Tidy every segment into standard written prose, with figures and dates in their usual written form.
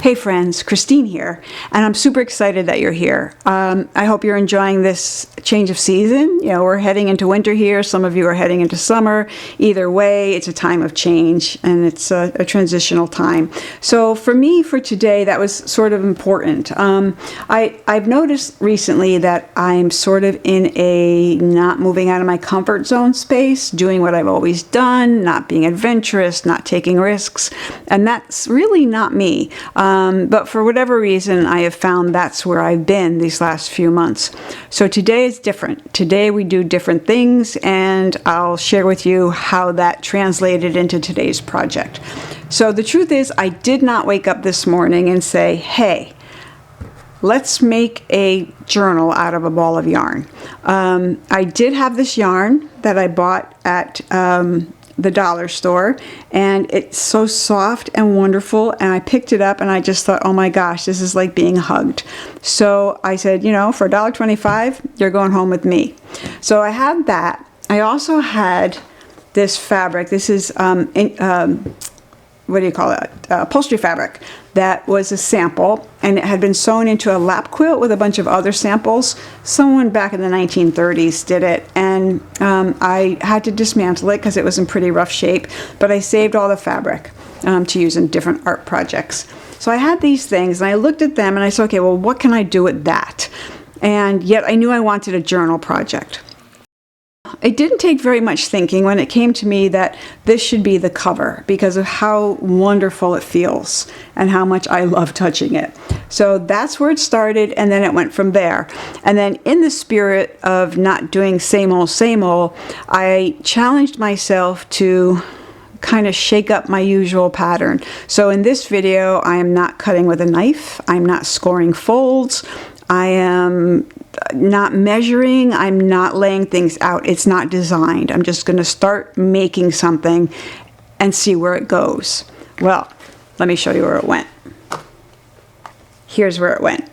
Hey friends, Christine here, and I'm super excited that you're here. I hope you're enjoying this change of season. You know, we're heading into winter here. Some of you are heading into summer. Either way, it's a time of change, and it's a transitional time. So for me, for today, that was sort of important. I've noticed recently that I'm sort of in a not moving out of my comfort zone space, doing what I've always done, not being adventurous, not taking risks, and that's really not me. But for whatever reason, I have found that's where I've been these last few months. So today is different. Today we do different things, and I'll share with you how that translated into today's project. So the truth is, I did not wake up this morning and say, hey, let's make a journal out of a ball of yarn. I did have this yarn that I bought at the dollar store, and it's so soft and wonderful, and I picked it up and I just thought, oh my gosh, this is like being hugged. So I said, you know, for $1.25, you're going home with me. So I had that. I also had this fabric. This is what do you call it? Upholstery fabric. That was a sample, and it had been sewn into a lap quilt with a bunch of other samples. Someone back in the 1930s did it, and I had to dismantle it because it was in pretty rough shape, but I saved all the fabric to use in different art projects. So I had these things, and I looked at them, and I said, okay, well, what can I do with that? And yet I knew I wanted a journal project. It didn't take very much thinking when it came to me that this should be the cover because of how wonderful it feels and how much I love touching it. So that's where it started, and then it went from there. And then in the spirit of not doing same old, I challenged myself to kind of shake up my usual pattern. So in this video, I am not cutting with a knife. I'm not scoring folds. I am not measuring. I'm not laying things out. It's not designed. I'm just going to start making something and see where it goes. Well, let me show you where it went. Here's where it went.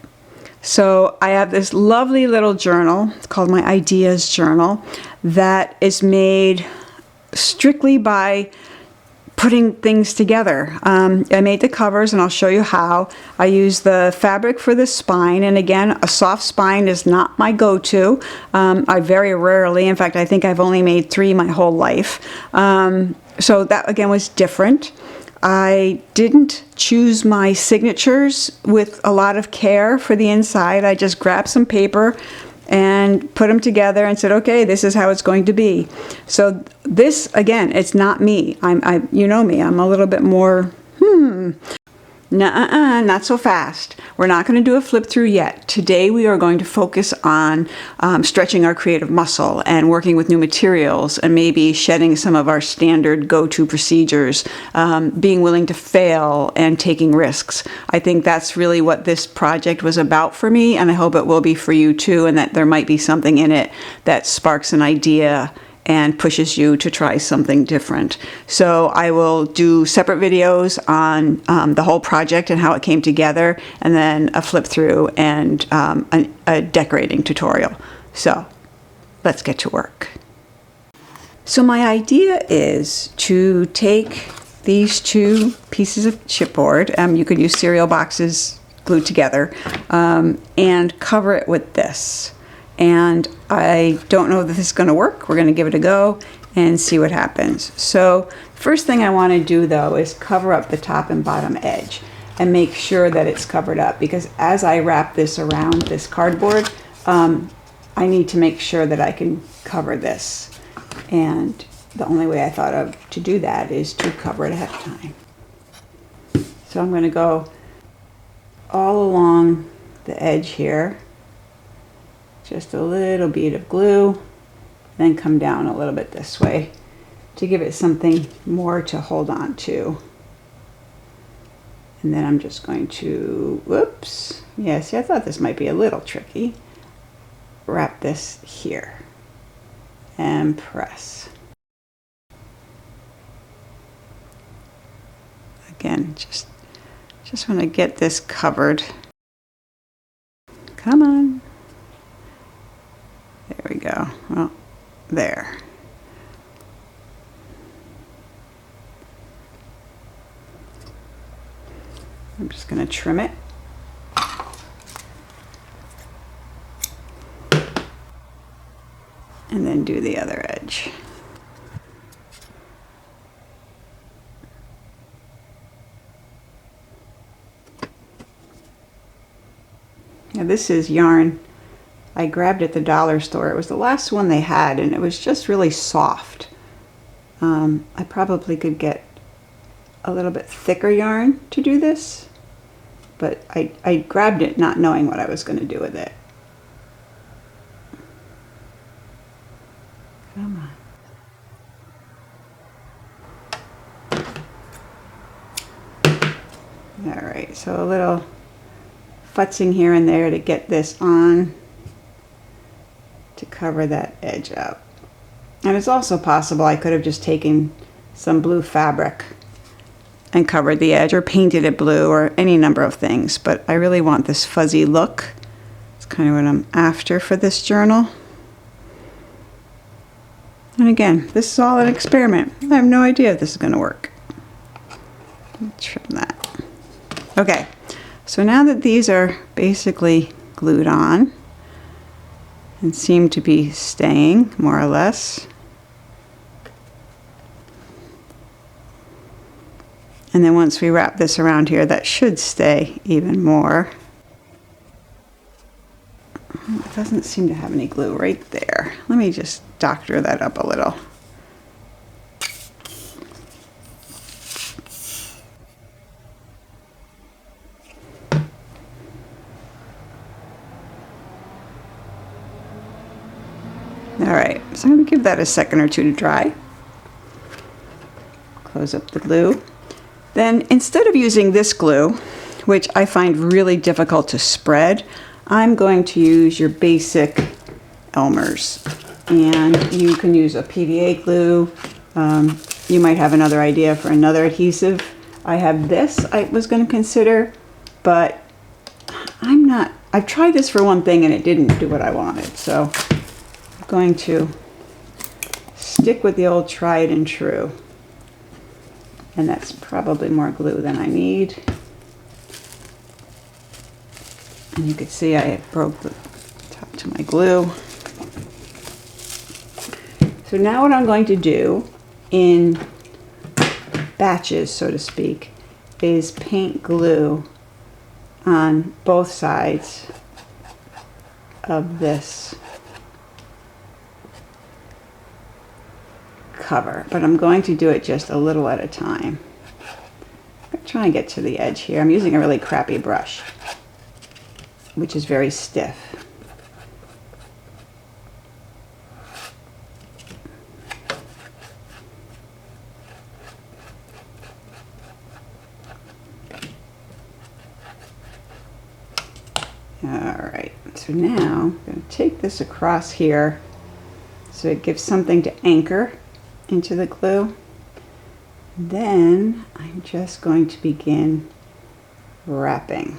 So I have this lovely little journal. It's called my Ideas Journal that is made strictly by putting things together. I made the covers, and I'll show you how. I use the fabric for the spine, and again, a soft spine is not my go-to. I very rarely, in fact, I think I've only made 3 my whole life. So that again was different. I didn't choose my signatures with a lot of care for the inside. I just grabbed some paper and put them together and said, okay, this is how it's going to be. So this, again, it's not me. You know me, I'm a little bit more, not so fast. We're not going to do a flip through yet. Today we are going to focus on stretching our creative muscle and working with new materials and maybe shedding some of our standard go-to procedures, being willing to fail and taking risks. I think that's really what this project was about for me, and I hope it will be for you too, and that there might be something in it that sparks an idea and pushes you to try something different. So I will do separate videos on the whole project and how it came together, and then a flip through and a decorating tutorial. So let's get to work. So my idea is to take these 2 pieces of chipboard, you could use cereal boxes glued together, and cover it with this. And I don't know that this is going to work. We're going to give it a go and see what happens. So first thing I want to do though is cover up the top and bottom edge and make sure that it's covered up, because as I wrap this around this cardboard, I need to make sure that I can cover this. And the only way I thought of to do that is to cover it ahead of time. So I'm going to go all along the edge here. Just a little bead of glue, then come down a little bit this way to give it something more to hold on to. And then I'm just going to, whoops, yeah, see, I thought this might be a little tricky. Wrap this here and press. Again, just want to get this covered. Come on. There we go. Well, there. I'm just going to trim it. And then do the other edge. Now this is yarn I grabbed at the dollar store. It was the last one they had, and it was just really soft. I probably could get a little bit thicker yarn to do this, but I grabbed it not knowing what I was going to do with it. Come on. All right, so a little futzing here and there to get this on to cover that edge up. And it's also possible I could have just taken some blue fabric and covered the edge, or painted it blue, or any number of things, but I really want this fuzzy look. It's kind of what I'm after for this journal. And again, this is all an experiment. I have no idea if this is going to work. Trim that. Okay, so now that these are basically glued on and seem to be staying more or less, and then once we wrap this around here, that should stay even more. It doesn't seem to have any glue right there. Let me just doctor that up a little. All right, so I'm going to give that a second or two to dry. Close up the glue. Then instead of using this glue, which I find really difficult to spread, I'm going to use your basic Elmer's. And you can use a PVA glue. You might have another idea for another adhesive. I have this I was going to consider, but I've tried this for one thing and it didn't do what I wanted. So I'm going to stick with the old tried and true. And that's probably more glue than I need. And you can see I broke the top to my glue. So now what I'm going to do in batches, so to speak, is paint glue on both sides of this cover, but I'm going to do it just a little at a time. I'm going to try and get to the edge here. I'm using a really crappy brush, which is very stiff. All right, so now I'm going to take this across here so it gives something to anchor into the glue. Then I'm just going to begin wrapping.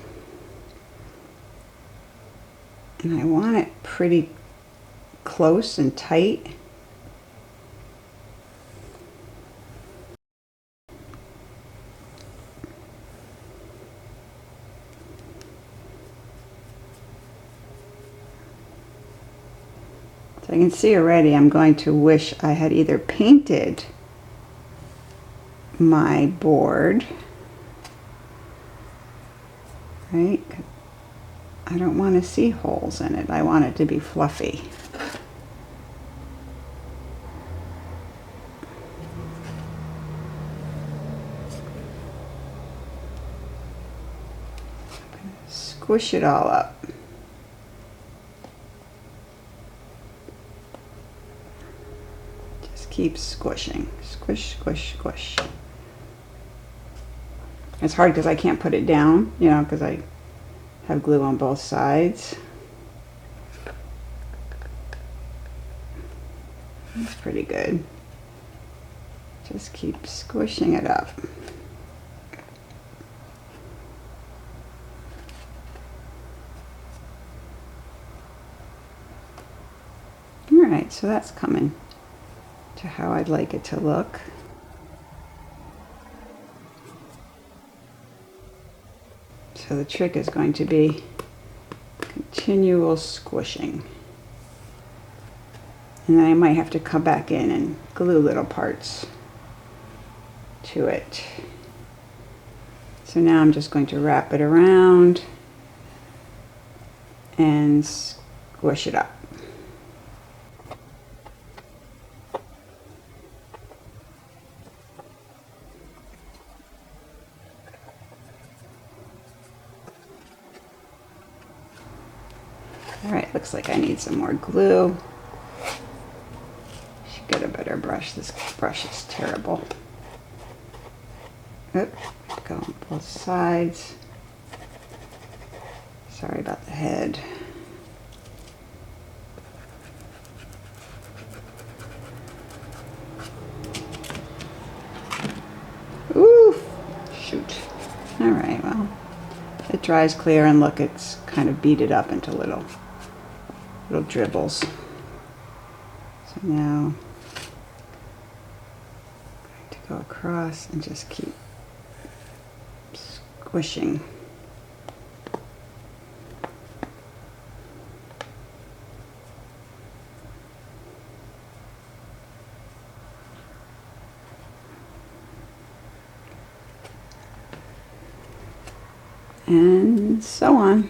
And I want it pretty close and tight. So I can see already I'm going to wish I had either painted my board, right? I don't want to see holes in it. I want it to be fluffy. Squish it all up. Just keep squishing. Squish, squish, squish. It's hard because I can't put it down, you know, because I have glue on both sides. That's pretty good. Just keep squishing it up. Alright, so that's coming to how I'd like it to look. So the trick is going to be continual squishing. And then I might have to come back in and glue little parts to it. So now I'm just going to wrap it around and squish it up. All right, looks like I need some more glue. Should get a better brush. This brush is terrible. Oop, go on both sides. Sorry about the head. Ooh, shoot. All right, well, it dries clear, and look, it's kind of beaded up into little dribbles. So now I'm going to go across and just keep squishing. And so on.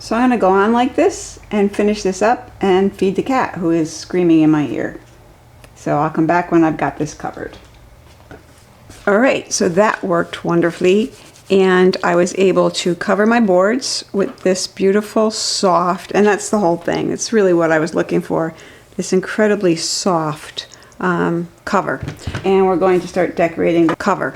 So I'm going to go on like this and finish this up and feed the cat who is screaming in my ear. So I'll come back when I've got this covered. All right, so that worked wonderfully, and I was able to cover my boards with this beautiful soft, and that's the whole thing. It's really what I was looking for, this incredibly soft cover. And we're going to start decorating the cover.